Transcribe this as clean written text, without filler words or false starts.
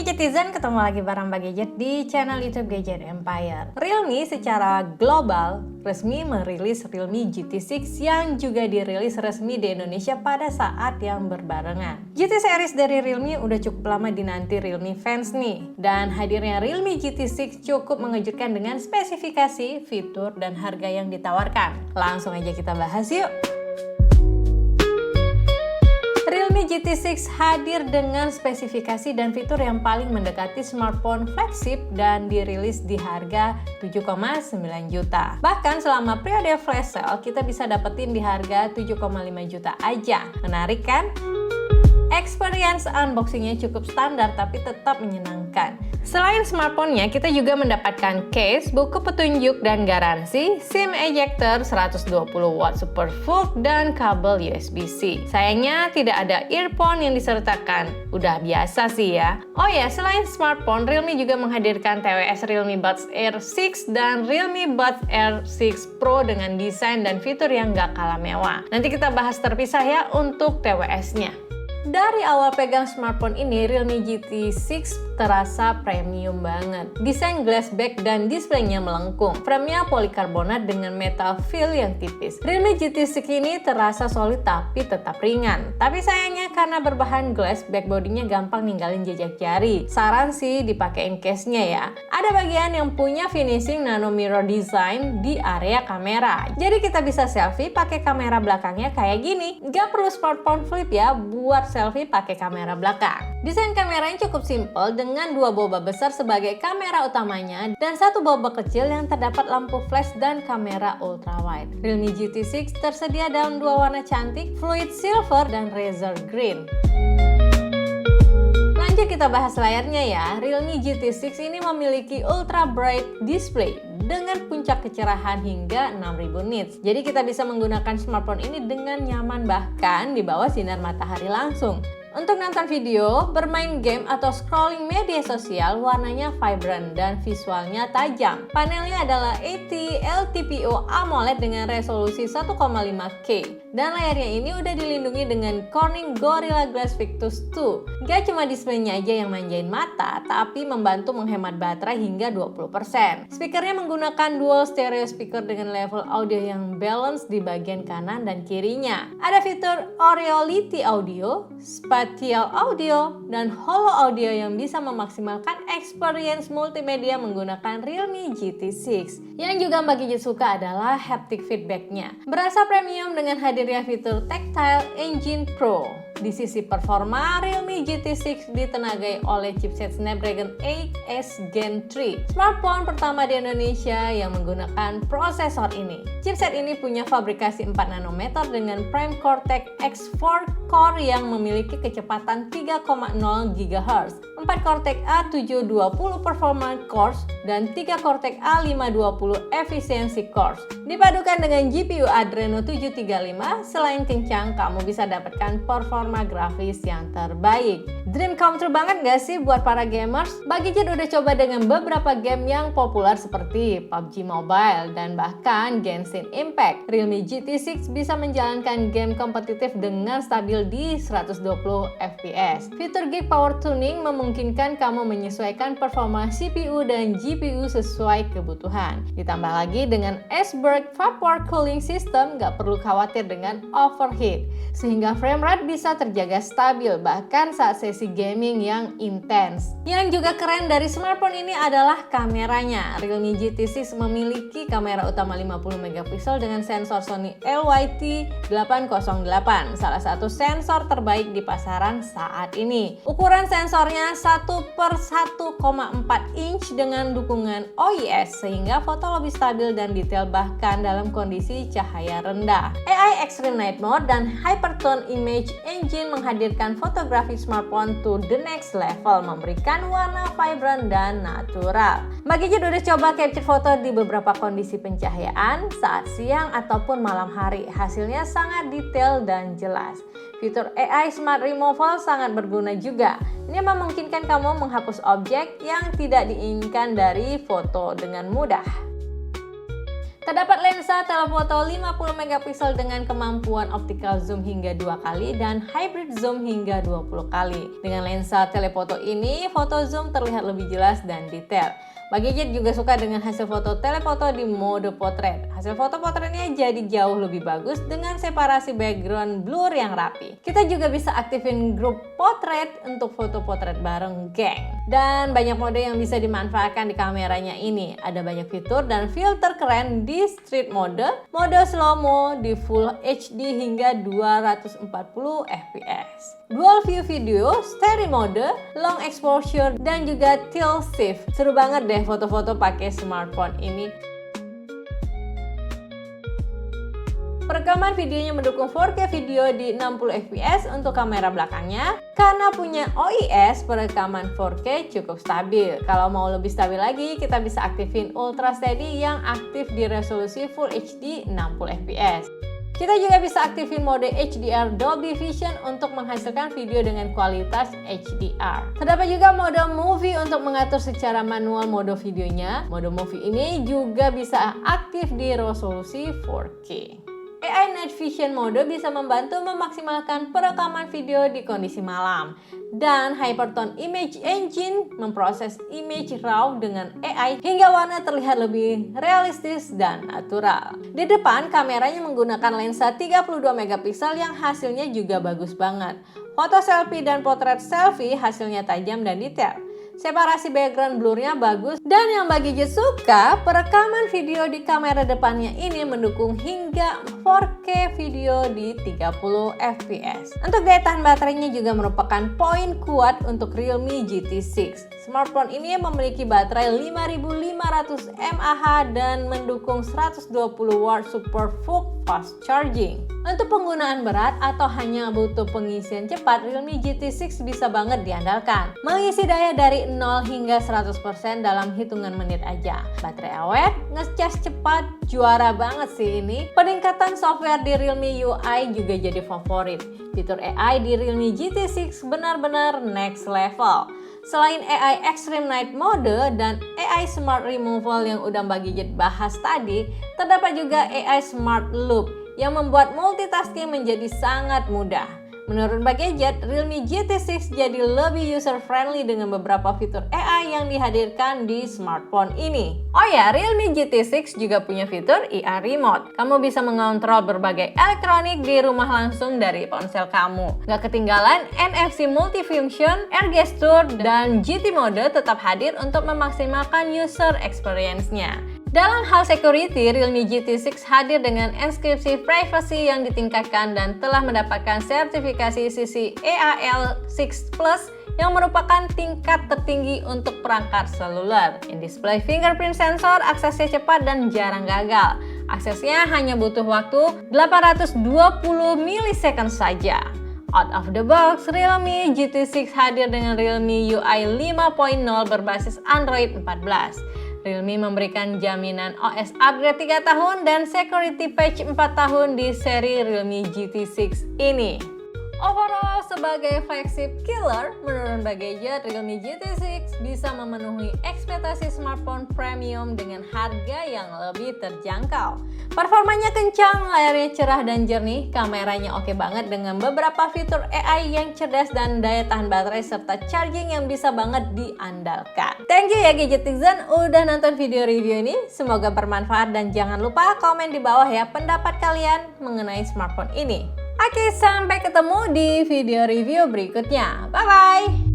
Gadgetizen, ketemu lagi bareng Mbak Gadget di channel YouTube Gadget Empire. Realme secara global resmi merilis Realme GT6 yang juga dirilis resmi di Indonesia pada saat yang berbarengan. GT series dari Realme udah cukup lama dinanti Realme fans nih, dan hadirnya Realme GT6 cukup mengejutkan dengan spesifikasi, fitur, dan harga yang ditawarkan. Langsung aja kita bahas yuk. Realme GT6 hadir dengan spesifikasi dan fitur yang paling mendekati smartphone flagship dan dirilis di harga 7,9 juta. Bahkan selama periode flash sale kita bisa dapetin di harga 7,5 juta aja. Menarik kan? Experience unboxingnya cukup standar tapi tetap menyenangkan. Selain smartphone-nya, kita juga mendapatkan case, buku petunjuk dan garansi, SIM ejector 120 watt SuperVOOC, dan kabel USB-C. Sayangnya tidak ada earphone yang disertakan. Udah biasa sih ya. Oh ya, selain smartphone, Realme juga menghadirkan TWS Realme Buds Air 6 dan Realme Buds Air 6 Pro dengan desain dan fitur yang gak kalah mewah. Nanti kita bahas terpisah ya untuk TWS-nya. Dari awal pegang smartphone ini, Realme GT6 terasa premium banget. Desain glass back dan displaynya melengkung. Framenya polikarbonat dengan metal feel yang tipis. Realme GT6 ini terasa solid tapi tetap ringan. Tapi sayangnya karena berbahan glass, back bodinya gampang ninggalin jejak jari. Saran sih dipakein case-nya ya. Ada bagian yang punya finishing nano mirror design di area kamera. Jadi kita bisa selfie pakai kamera belakangnya kayak gini. Gak perlu smartphone flip ya buat selfie pakai kamera belakang. Desain kameranya cukup simple dengan dua boba besar sebagai kamera utamanya dan satu boba kecil yang terdapat lampu flash dan kamera ultrawide. Realme GT6 tersedia dalam dua warna cantik, fluid silver dan razor green. Lanjut kita bahas layarnya ya. Realme GT6 ini memiliki ultra bright display dengan puncak kecerahan hingga 6000 nits. Jadi kita bisa menggunakan smartphone ini dengan nyaman bahkan di bawah sinar matahari langsung. Untuk nonton video, bermain game, atau scrolling media sosial, warnanya vibrant dan visualnya tajam. Panelnya adalah LTPO AMOLED dengan resolusi 1,5K. Dan layarnya ini udah dilindungi dengan Corning Gorilla Glass Victus 2. Gak cuma displaynya aja yang manjain mata, tapi membantu menghemat baterai hingga 20%. Speakernya menggunakan dual stereo speaker dengan level audio yang balance di bagian kanan dan kirinya. Ada fitur Aureolity Audio, Spatial Audio, dan Holo Audio yang bisa memaksimalkan experience multimedia menggunakan Realme GT6. Yang juga Mbak Gadget suka adalah haptic feedback-nya. Berasa premium dengan hadirnya fitur Tactile Engine Pro. Di sisi performa, Realme GT6 ditenagai oleh chipset Snapdragon 8S Gen 3, smartphone pertama di Indonesia yang menggunakan prosesor ini. Chipset ini punya fabrikasi 4 nanometer dengan Prime Cortex X4 core yang memiliki kecepatan 3,0 GHz, 4 Cortex A720 performance cores, dan 3 Cortex A520 efficiency cores. Dipadukan dengan GPU Adreno 735, selain kencang, kamu bisa dapatkan performa grafis yang terbaik. Dream come true banget gak sih buat para gamers? Mbak Gadget udah coba dengan beberapa game yang populer seperti PUBG Mobile dan bahkan Genshin Impact. Realme GT6 bisa menjalankan game kompetitif dengan stabil di 120 fps. Fitur Geek Power Tuning memungkinkan kamu menyesuaikan performa CPU dan GPU sesuai kebutuhan. Ditambah lagi dengan Iceberg Vapor Cooling System, gak perlu khawatir dengan overheat, sehingga frame rate bisa terjaga stabil bahkan saat sesi gaming yang intens. Yang juga keren dari smartphone ini adalah kameranya. Realme GT6 memiliki kamera utama 50 megapiksel dengan sensor Sony LYT808, salah satu sensor terbaik di pasaran saat ini. Ukuran sensornya 1/1,4 inch dengan dukungan OIS sehingga foto lebih stabil dan detail bahkan dalam kondisi cahaya rendah. AI Extreme Night Mode dan Hypertone Image Engine menghadirkan fotografi smartphone to the next level, memberikan warna vibrant dan natural. Mbak Gadget udah coba capture foto di beberapa kondisi pencahayaan saat siang ataupun malam hari. Hasilnya sangat detail dan jelas. Fitur AI Smart Removal sangat berguna juga. Ini memungkinkan kamu menghapus objek yang tidak diinginkan dari foto dengan mudah. Terdapat lensa telefoto 50 megapiksel dengan kemampuan optical zoom hingga 2 kali dan hybrid zoom hingga 20 kali. Dengan lensa telefoto ini, foto zoom terlihat lebih jelas dan detail. Bagijet juga suka dengan hasil foto telefoto di mode potret. Hasil foto potretnya jadi jauh lebih bagus dengan separasi background blur yang rapi. Kita juga bisa aktifin grup potret untuk foto potret bareng geng. Dan banyak mode yang bisa dimanfaatkan di kameranya ini. Ada banyak fitur dan filter keren di street mode, mode slow-mo di full HD hingga 240 fps. Dual view video, stereo mode, long exposure, dan juga tilt shift. Seru banget deh foto-foto pakai smartphone ini. Perekaman videonya mendukung 4K video di 60 fps untuk kamera belakangnya. Karena punya OIS, perekaman 4K cukup stabil. Kalau mau lebih stabil lagi, kita bisa aktifin Ultra Steady yang aktif di resolusi Full HD 60 fps. Kita juga bisa aktifin mode HDR Dolby Vision untuk menghasilkan video dengan kualitas HDR. Terdapat juga mode movie untuk mengatur secara manual mode videonya. Mode movie ini juga bisa aktif di resolusi 4K. AI Night Vision mode bisa membantu memaksimalkan perekaman video di kondisi malam. Dan Hypertone Image Engine memproses image RAW dengan AI hingga warna terlihat lebih realistis dan natural. Di depan, kameranya menggunakan lensa 32 megapiksel yang hasilnya juga bagus banget. Foto selfie dan potret selfie hasilnya tajam dan detail. Separasi background blurnya bagus, dan yang Bagijet suka, perekaman video di kamera depannya ini mendukung hingga 4K video di 30 fps. Untuk daya tahan baterainya juga merupakan poin kuat untuk Realme GT6. Smartphone ini memiliki baterai 5500 mAh dan mendukung 120 watt super fast charging. Untuk penggunaan berat atau hanya butuh pengisian cepat, Realme GT6 bisa banget diandalkan. Mengisi daya dari 0 hingga 100% dalam hitungan menit aja. Baterai awet, ngecas cepat, juara banget sih ini. Peningkatan software di Realme UI juga jadi favorit. Fitur AI di Realme GT6 benar-benar next level. Selain AI Extreme Night Mode dan AI Smart Removal yang udah Bagijet bahas tadi, terdapat juga AI Smart Loop yang membuat multitasking menjadi sangat mudah. Menurut Bagijet, Realme GT6 jadi lebih user-friendly dengan beberapa fitur AI yang dihadirkan di smartphone ini. Oh ya, Realme GT6 juga punya fitur IR Remote. Kamu bisa mengontrol berbagai elektronik di rumah langsung dari ponsel kamu. Gak ketinggalan, NFC Multifunction, Air Gesture, dan GT Mode tetap hadir untuk memaksimalkan user experience-nya. Dalam hal security, Realme GT6 hadir dengan enkripsi privacy yang ditingkatkan dan telah mendapatkan sertifikasi CC EAL6 Plus yang merupakan tingkat tertinggi untuk perangkat seluler. In-display fingerprint sensor, aksesnya cepat dan jarang gagal. Aksesnya hanya butuh waktu 820 millisecond saja. Out of the box, Realme GT6 hadir dengan Realme UI 5.0 berbasis Android 14. Realme memberikan jaminan OS upgrade 3 tahun dan security patch 4 tahun di seri Realme GT6 ini. Overall, sebagai flagship killer, menurut Bagijet, Realme GT6 bisa memenuhi ekspektasi smartphone premium dengan harga yang lebih terjangkau. Performanya kencang, layarnya cerah dan jernih, kameranya oke banget dengan beberapa fitur AI yang cerdas dan daya tahan baterai serta charging yang bisa banget diandalkan. Thank you ya Gadgetizen udah nonton video review ini, semoga bermanfaat dan jangan lupa komen di bawah ya pendapat kalian mengenai smartphone ini. Oke, sampai ketemu di video review berikutnya. Bye-bye!